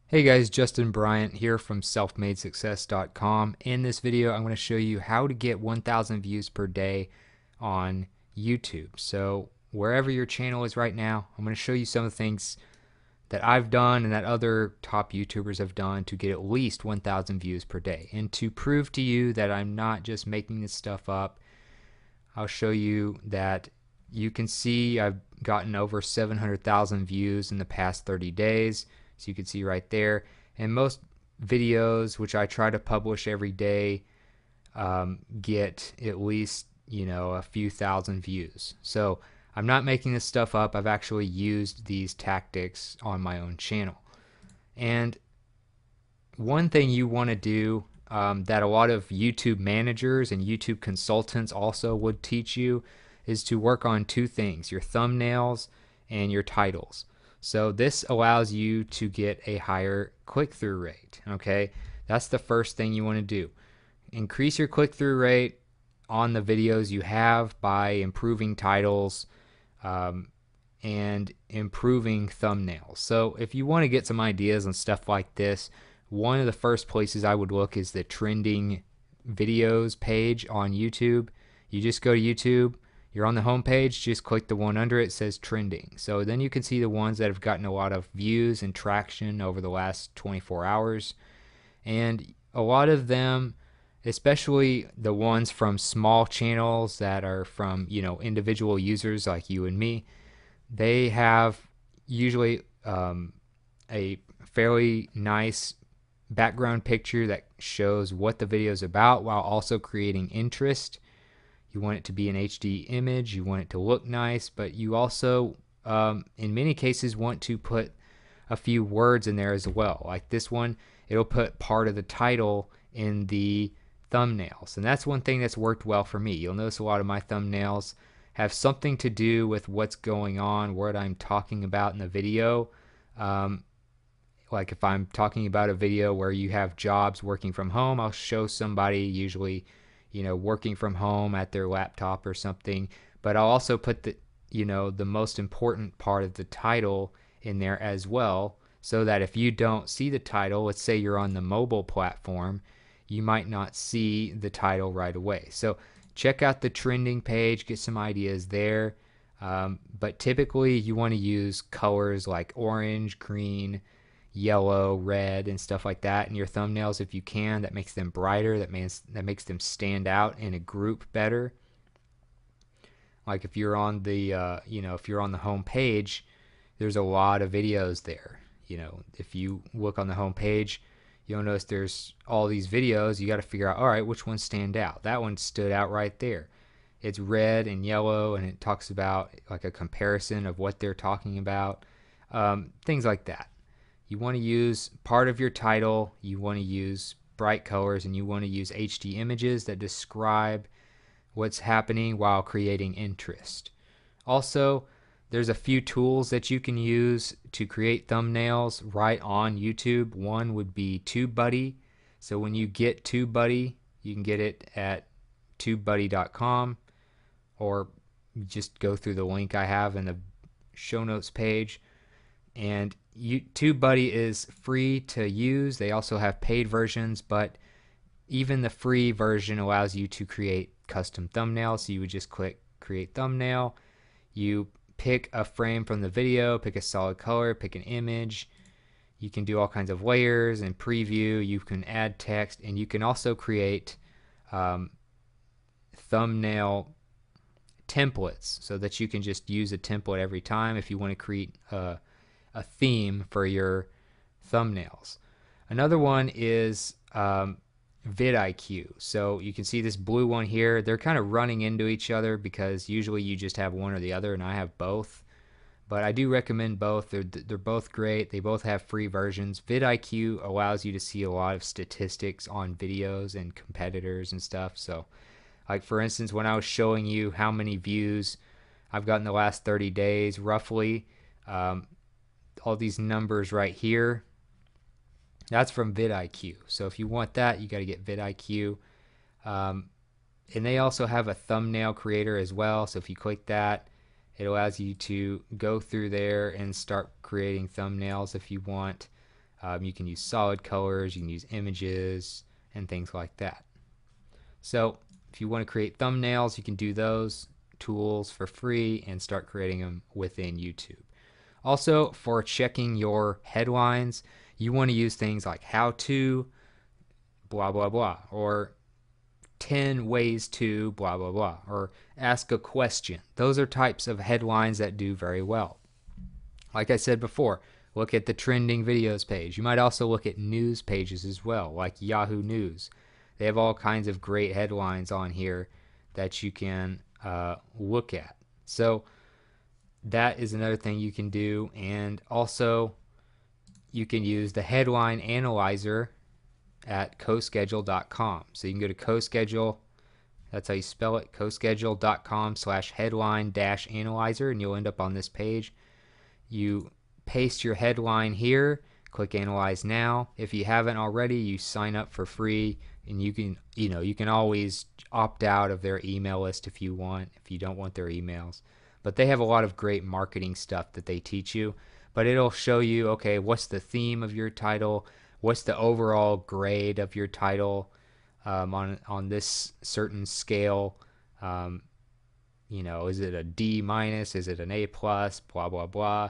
Hey guys, Justin Bryant here from selfmadesuccess.com. In this video, I'm going to show you how to get 1,000 views per day on YouTube. So wherever your channel is right now, I'm going to show you some of the things that I've done and that other top YouTubers have done to get at least 1,000 views per day. And to prove to you that I'm not just making this stuff up, I'll show you that you can see I've gotten over 700,000 views in the past 30 days. So you can see right there. And most videos, which I try to publish every day, get at least, a few thousand views. So I'm not making this stuff up. I've actually used these tactics on my own channel. And one thing you want to do that a lot of YouTube managers and YouTube consultants also would teach you is to work on two things: your thumbnails and your titles. So this allows you to get a higher click-through rate. Okay, that's the first thing you want to do. Increase your click-through rate on the videos you have by improving titles and improving thumbnails. So if you want to get some ideas on stuff like this, one of the first places I would look is the trending videos page on YouTube. You just go to YouTube, you're on the home page, just click the one under it, says trending. So then you can see the ones that have gotten a lot of views and traction over the last 24 hours. And a lot of them, especially the ones from small channels that are from, individual users like you and me, they have usually a fairly nice background picture that shows what the video is about while also creating interest. You want it to be an HD image, you want it to look nice, but you also, in many cases, want to put a few words in there as well. Like this one, it'll put part of the title in the thumbnails. And that's one thing that's worked well for me. You'll notice a lot of my thumbnails have something to do with what's going on, what I'm talking about in the video. Like if I'm talking about a video where you have jobs working from home, I'll show somebody usually, working from home at their laptop or something. But I'll also put the most important part of the title in there as well, so that if you don't see the title, let's say you're on the mobile platform, you might not see the title right away. So check out the trending page, get some ideas there. But typically you want to use colors like orange, green, yellow, red, and stuff like that in your thumbnails if you can. That makes them brighter, that makes them stand out in a group better. Like if you're on the if you're on the home page, there's a lot of videos there. If you look on the home page, you'll notice there's all these videos. You got to figure out, all right, which ones stand out. That one stood out right there. It's red and yellow, and it talks about like a comparison of what they're talking about, things like that. You want to use part of your title, you want to use bright colors, and you want to use HD images that describe what's happening while creating interest. Also, there's a few tools that you can use to create thumbnails right on YouTube. One would be TubeBuddy. So when you get TubeBuddy, you can get it at tubebuddy.com, or just go through the link I have in the show notes page. And TubeBuddy is free to use. They also have paid versions, but even the free version allows you to create custom thumbnails. So you would just click create thumbnail. You pick a frame from the video, pick a solid color, pick an image. You can do all kinds of layers and preview. You can add text, and you can also create thumbnail templates so that you can just use a template every time if you want to create a theme for your thumbnails. Another one is vidIQ. So you can see this blue one here. They're kind of running into each other because usually you just have one or the other, and I have both. But I do recommend both. They're both great. They both have free versions. vidIQ allows you to see a lot of statistics on videos and competitors and stuff. So like for instance, when I was showing you how many views I've gotten the last 30 days roughly, all these numbers right here, that's from vidIQ. So if you want that, you got to get vidIQ. And they also have a thumbnail creator as well. So if you click that, it allows you to go through there and start creating thumbnails if you want. You can use solid colors, you can use images, and things like that. So if you want to create thumbnails, you can do those tools for free and start creating them within YouTube. Also, for checking your headlines, you want to use things like how to blah blah blah, or 10 ways to blah blah blah, or ask a question. Those are types of headlines that do very well. Like I said before, look at the trending videos page. You might also look at news pages as well, like Yahoo News. They have all kinds of great headlines on here that you can look at. So that is another thing you can do. And also you can use the headline analyzer at coschedule.com. So you can go to coschedule, that's how you spell it, coschedule.com/headline-analyzer, and you'll end up on this page. You paste your headline here, click analyze now. If you haven't already, you sign up for free, and you can always opt out of their email list if you want, if you don't want their emails. But they have a lot of great marketing stuff that they teach you. But it'll show you, okay, what's the theme of your title, what's the overall grade of your title on this certain scale. Is it a D minus? Is it an A plus? Blah blah blah.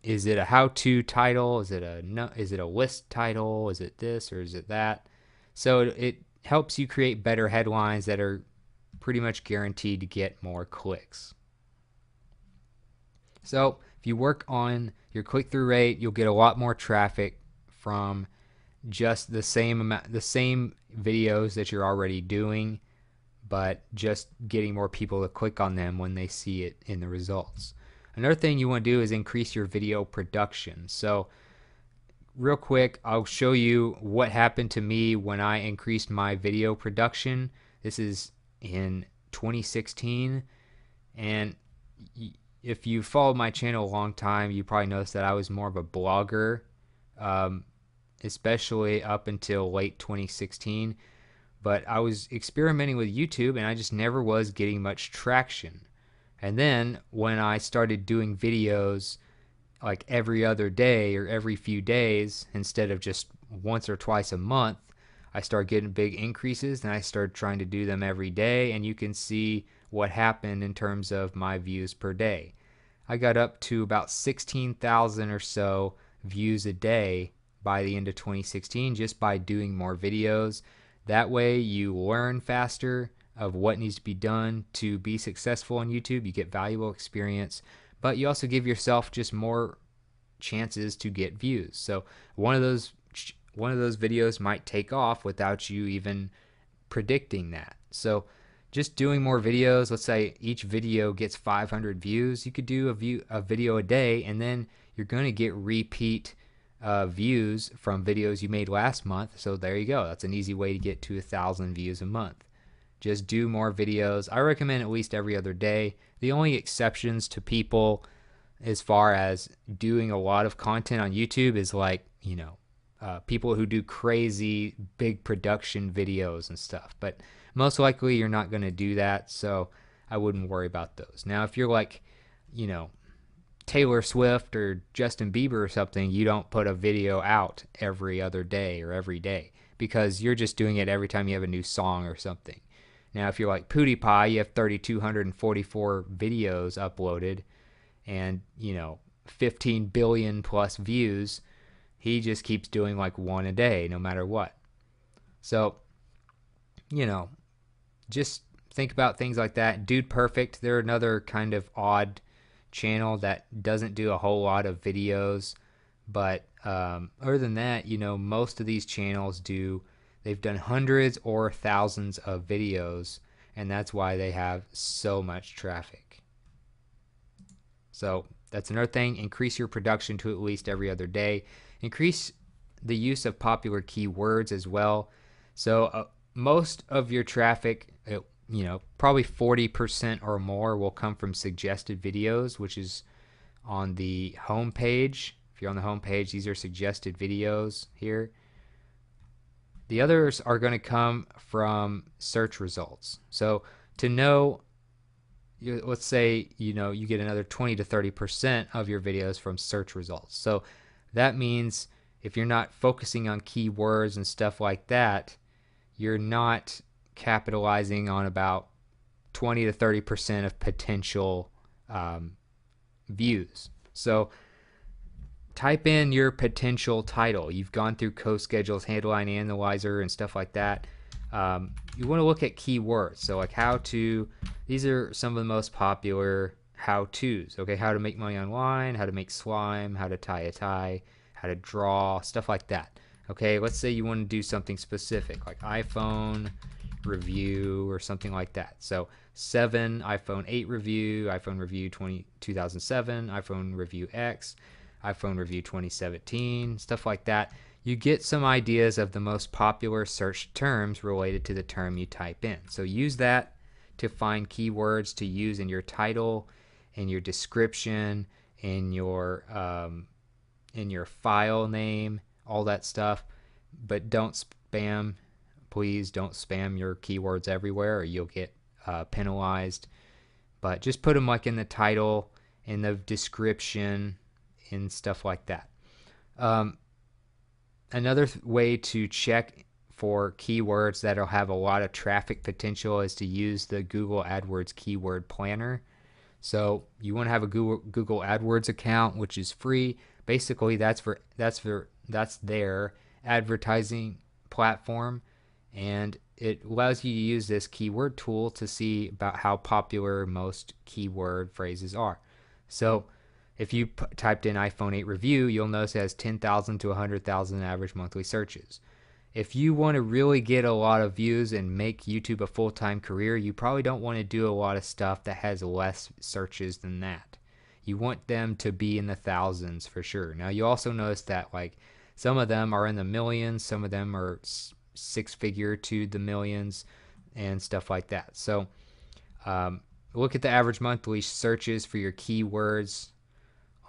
Is it a how-to title? Is it a list title? Is it this or is it that? So it helps you create better headlines that are pretty much guaranteed to get more clicks. So if you work on your click-through rate, you'll get a lot more traffic from just the same videos that you're already doing, but just getting more people to click on them when they see it in the results. Another thing you want to do is increase your video production. So real quick, I'll show you what happened to me when I increased my video production. This is in 2016, and if you followed my channel a long time, you probably noticed that I was more of a blogger, especially up until late 2016. But I was experimenting with YouTube, and I just never was getting much traction. And then when I started doing videos like every other day or every few days instead of just once or twice a month, I started getting big increases, and I started trying to do them every day, and you can see what happened in terms of my views per day. I got up to about 16,000 or so views a day by the end of 2016 just by doing more videos. That way you learn faster of what needs to be done to be successful on YouTube. You get valuable experience, but you also give yourself just more chances to get views. So one of those videos might take off without you even predicting that. So just doing more videos, let's say each video gets 500 views, you could do a video a day, and then you're going to get repeat views from videos you made last month. So there you go. That's an easy way to get to 1,000 views a month. Just do more videos. I recommend at least every other day. The only exceptions to people as far as doing a lot of content on YouTube is like, people who do crazy big production videos and stuff. But most likely you're not going to do that, so I wouldn't worry about those. Now, if you're like, Taylor Swift or Justin Bieber or something, you don't put a video out every other day or every day because you're just doing it every time you have a new song or something. Now, if you're like PewDiePie, you have 3,244 videos uploaded and, 15 billion plus views. He just keeps doing like one a day no matter what. So, just think about things like that. Dude Perfect, they're another kind of odd channel that doesn't do a whole lot of videos, but other than that, most of these channels they've done hundreds or thousands of videos, and that's why they have so much traffic. So that's another thing. Increase your production to at least every other day. Increase the use of popular keywords as well. So most of your traffic, probably 40% or more will come from suggested videos, which is on the home page. If you're on the home page, these are suggested videos here. The others are going to come from search results. So to know, let's say, you get another 20 to 30% of your videos from search results. So that means if you're not focusing on keywords and stuff like that, you're not capitalizing on about 20 to 30% of potential views. So type in your potential title. You've gone through CoSchedule's Headline Analyzer and stuff like that. You want to look at keywords. So like how to, these are some of the most popular how-tos. Okay, how to make money online, how to make slime, how to tie a tie, how to draw, stuff like that. Okay, let's say you want to do something specific like iPhone review or something like that. So 7 iPhone 8 review, iPhone review 2007, iPhone review X, iPhone review 2017, stuff like that. You get some ideas of the most popular search terms related to the term you type in. So use that to find keywords to use in your title, in your description, in your file name, all that stuff. But don't spam. Please don't spam your keywords everywhere or you'll get penalized. But just put them like in the title, in the description, and stuff like that. Another way to check for keywords that'll have a lot of traffic potential is to use the Google AdWords Keyword Planner. So you want to have a Google AdWords account, which is free. Basically, that's their advertising platform, and it allows you to use this keyword tool to see about how popular most keyword phrases are. So if you typed in iPhone 8 review, you'll notice it has 10,000 to 100,000 average monthly searches. If you want to really get a lot of views and make YouTube a full-time career, you probably don't want to do a lot of stuff that has less searches than that. You want them to be in the thousands for sure. Now you also notice that like some of them are in the millions, some of them are six-figure to the millions and stuff like that. So look at the average monthly searches for your keywords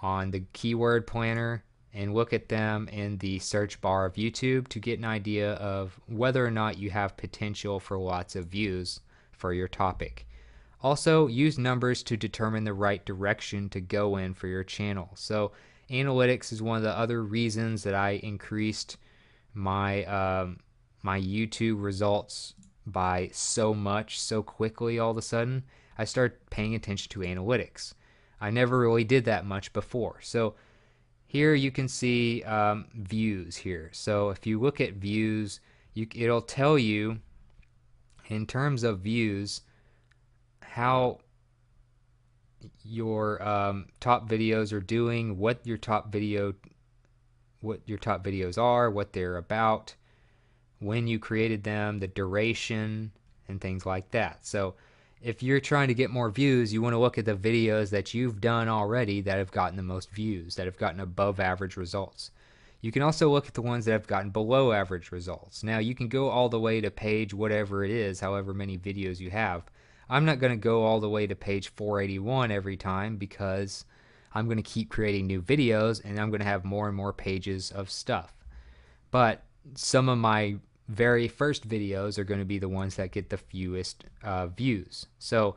on the keyword planner and look at them in the search bar of YouTube to get an idea of whether or not you have potential for lots of views for your topic. Also, use numbers to determine the right direction to go in for your channel. So analytics is one of the other reasons that I increased my my YouTube results by so much so quickly all of a sudden. I started paying attention to analytics. I never really did that much before. So here you can see views here. So if you look at views, it'll tell you in terms of views how your top videos are doing, what your top videos are, what they're about, when you created them, the duration, and things like that. So if you're trying to get more views, you want to look at the videos that you've done already that have gotten the most views, that have gotten above average results. You can also look at the ones that have gotten below average results. Now you can go all the way to page whatever it is, however many videos you have. I'm not going to go all the way to page 481 every time because I'm going to keep creating new videos and I'm going to have more and more pages of stuff. But some of my very first videos are going to be the ones that get the fewest views. So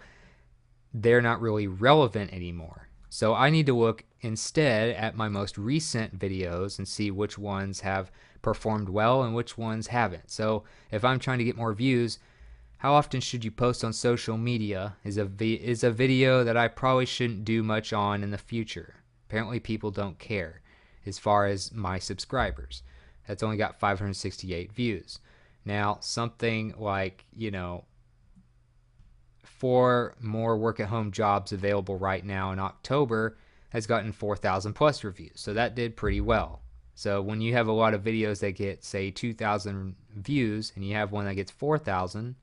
they're not really relevant anymore. So I need to look instead at my most recent videos and see which ones have performed well and which ones haven't. So if I'm trying to get more views, how often should you post on social media is a video that I probably shouldn't do much on in the future. Apparently people don't care as far as my subscribers. That's only got 568 views. Now, something like, 4 more work-at-home jobs available right now in October has gotten 4,000 plus reviews. So that did pretty well. So when you have a lot of videos that get, say, 2,000 views and you have one that gets 4,000,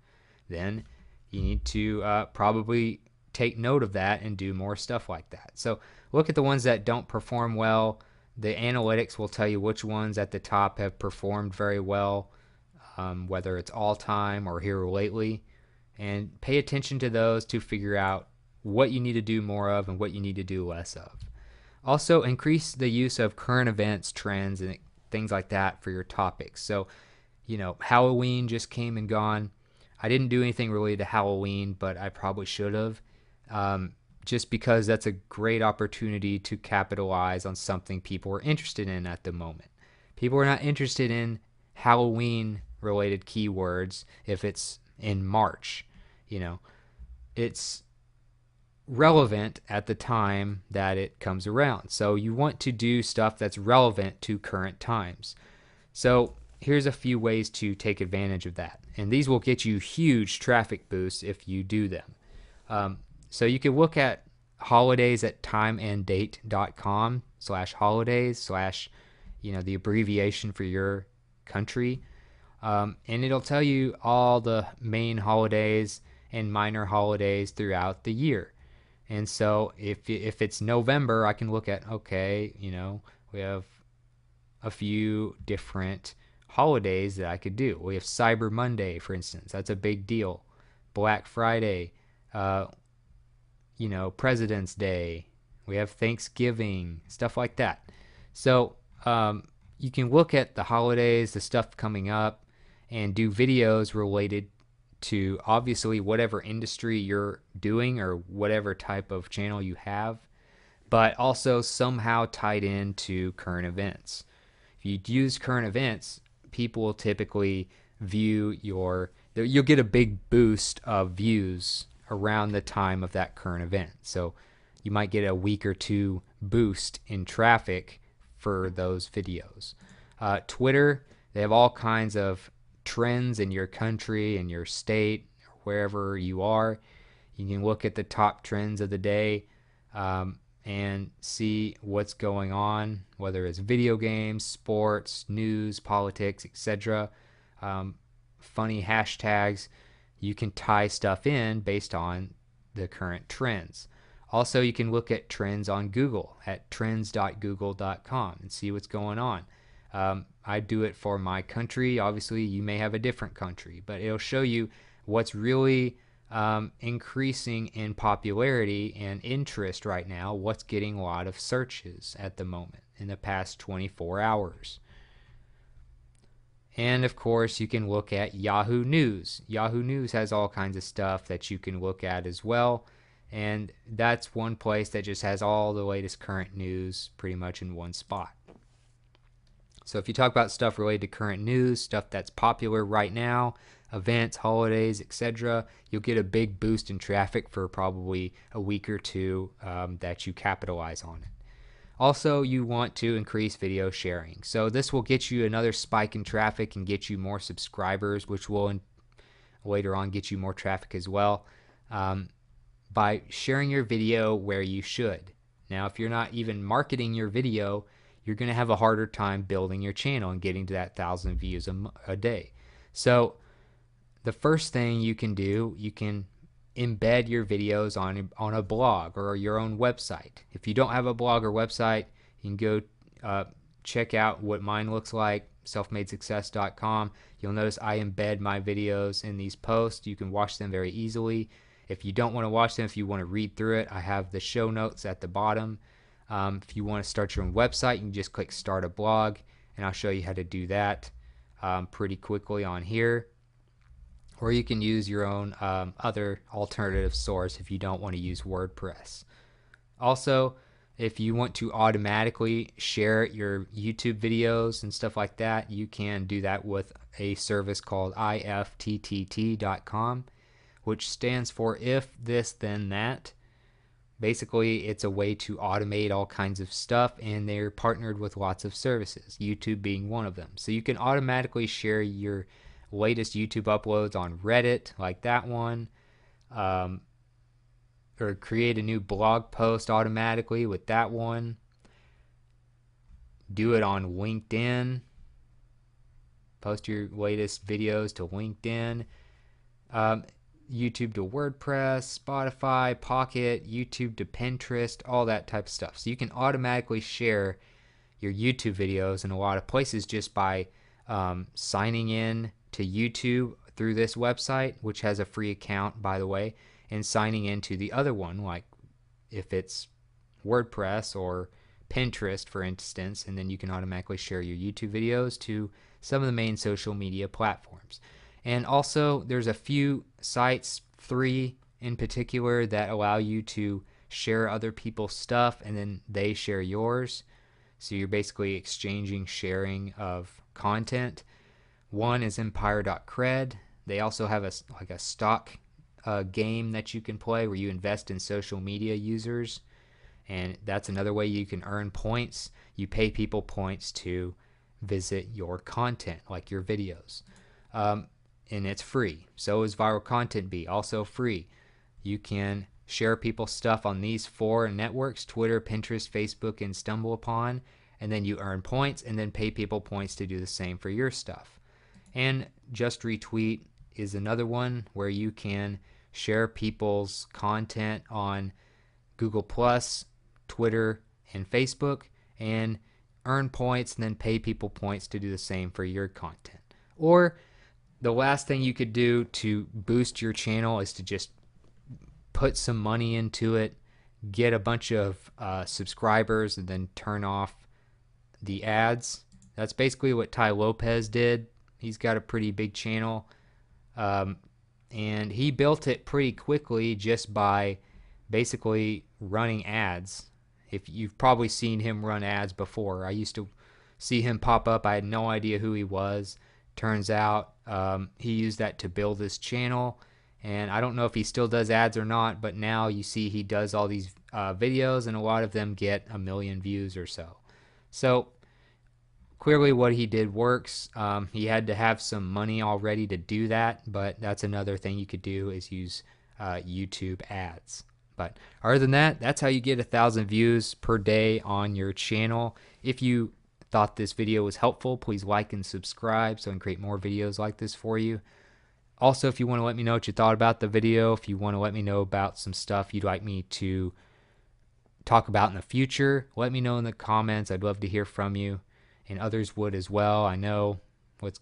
then you need to probably take note of that and do more stuff like that. So look at the ones that don't perform well. The analytics will tell you which ones at the top have performed very well, whether it's all time or here lately, and pay attention to those to figure out what you need to do more of and what you need to do less of. Also, increase the use of current events, trends, and things like that for your topics. So, Halloween just came and gone. I didn't do anything related to Halloween, but I probably should have. Just because that's a great opportunity to capitalize on something people are interested in at the moment. People are not interested in Halloween related keywords if it's in March. You know, it's relevant at the time that it comes around. So you want to do stuff that's relevant to current times. So here's a few ways to take advantage of that. And these will get you huge traffic boosts if you do them. So you can look at holidays at timeanddate.com/holidays/ the abbreviation for your country. And it'll tell you all the main holidays and minor holidays throughout the year. And so if it's November, I can look at, okay, we have a few different holidays that I could do. We have Cyber Monday, for instance. That's a big deal. Black Friday, President's Day. We have Thanksgiving, stuff like that. So you can look at the holidays, the stuff coming up, and do videos related to obviously whatever industry you're doing or whatever type of channel you have, but also somehow tied into current events. If you use current events, people will typically view you'll get a big boost of views around the time of that current event. So you might get a week or two boost in traffic for those videos. Twitter, they have all kinds of trends in your country, in your state, wherever you are. You can look at the top trends of the day and see what's going on, whether it's video games, sports, news, politics, etc. Funny hashtags. You can tie stuff in based on the current trends. Also, you can look at trends on Google at trends.google.com and see what's going on. I do it for my country. Obviously, you may have a different country, but it'll show you what's really increasing in popularity and interest right now, what's getting a lot of searches at the moment in the past 24 hours. And of course, you can look at Yahoo News. Yahoo News has all kinds of stuff that you can look at as well. And that's one place that just has all the latest current news pretty much in one spot. So if you talk about stuff related to current news, stuff that's popular right now, events, holidays, etc., you'll get a big boost in traffic for probably a week or two that you capitalize on it. Also, you want to increase video sharing. So this will get you another spike in traffic and get you more subscribers, which will later on get you more traffic as well, by sharing your video where you should. Now, if you're not even marketing your video, you're going to have a harder time building your channel and getting to that 1,000 views a day. So the first thing you can do, you can embed your videos on a blog or your own website. If you don't have a blog or website, you can go check out what mine looks like, selfmadesuccess.com. You'll notice I embed my videos in these posts. You can watch them very easily. If you don't want to watch them, if you want to read through it, I have the show notes at the bottom. If you want to start your own website, you can just click start a blog, and I'll show you how to do that pretty quickly on here. Or you can use your own other alternative source if you don't want to use WordPress. Also, if you want to automatically share your YouTube videos and stuff like that, you can do that with a service called ifttt.com, which stands for if this then that. Basically, it's a way to automate all kinds of stuff, and they're partnered with lots of services, YouTube being one of them. So you can automatically share your latest YouTube uploads on Reddit, like that one, or create a new blog post automatically with that one. Do it on LinkedIn. Post your latest videos to LinkedIn. YouTube to WordPress, Spotify, Pocket, YouTube to Pinterest, all that type of stuff. So you can automatically share your YouTube videos in a lot of places just by signing in to YouTube through this website, which has a free account, by the way, and signing into the other one, like if it's WordPress or Pinterest, for instance, and then you can automatically share your YouTube videos to some of the main social media platforms. And also, there's a few sites, 3 in particular, that allow you to share other people's stuff and then they share yours. So you're basically exchanging sharing of content. One is empire.cred. They also have a stock game that you can play where you invest in social media users, and that's another way you can earn points. You pay people points to visit your content, like your videos, and it's free. So is Viral Content Bee, also free. You can share people's stuff on these 4 networks: Twitter, Pinterest, Facebook, and StumbleUpon, and then you earn points and then pay people points to do the same for your stuff. And Just Retweet is another one where you can share people's content on Google Plus, Twitter, and Facebook, and earn points and then pay people points to do the same for your content. Or the last thing you could do to boost your channel is to just put some money into it, get a bunch of subscribers, and then turn off the ads. That's basically what Ty Lopez did. He's got a pretty big channel, and he built it pretty quickly just by basically running ads. If you've probably seen him run ads before. I used to see him pop up. I had no idea who he was. Turns out he used that to build his channel, and I don't know if he still does ads or not, but now you see he does all these videos, and a lot of them get 1 million views or so. So clearly what he did works. He had to have some money already to do that, but that's another thing you could do, is use YouTube ads. But other than that, that's how you get 1,000 views per day on your channel. If you thought this video was helpful, please like and subscribe so I can create more videos like this for you. Also, if you want to let me know what you thought about the video, if you want to let me know about some stuff you'd like me to talk about in the future, let me know in the comments. I'd love to hear from you, and others would as well. I know. Let's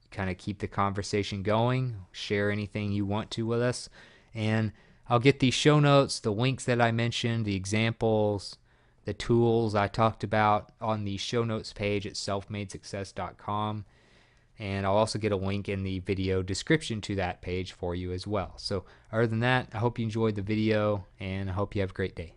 kind of keep the conversation going. Share anything you want to with us, and I'll get the show notes, the links that I mentioned, the examples, the tools I talked about on the show notes page at selfmadesuccess.com. And I'll also get a link in the video description to that page for you as well. So other than that, I hope you enjoyed the video, and I hope you have a great day.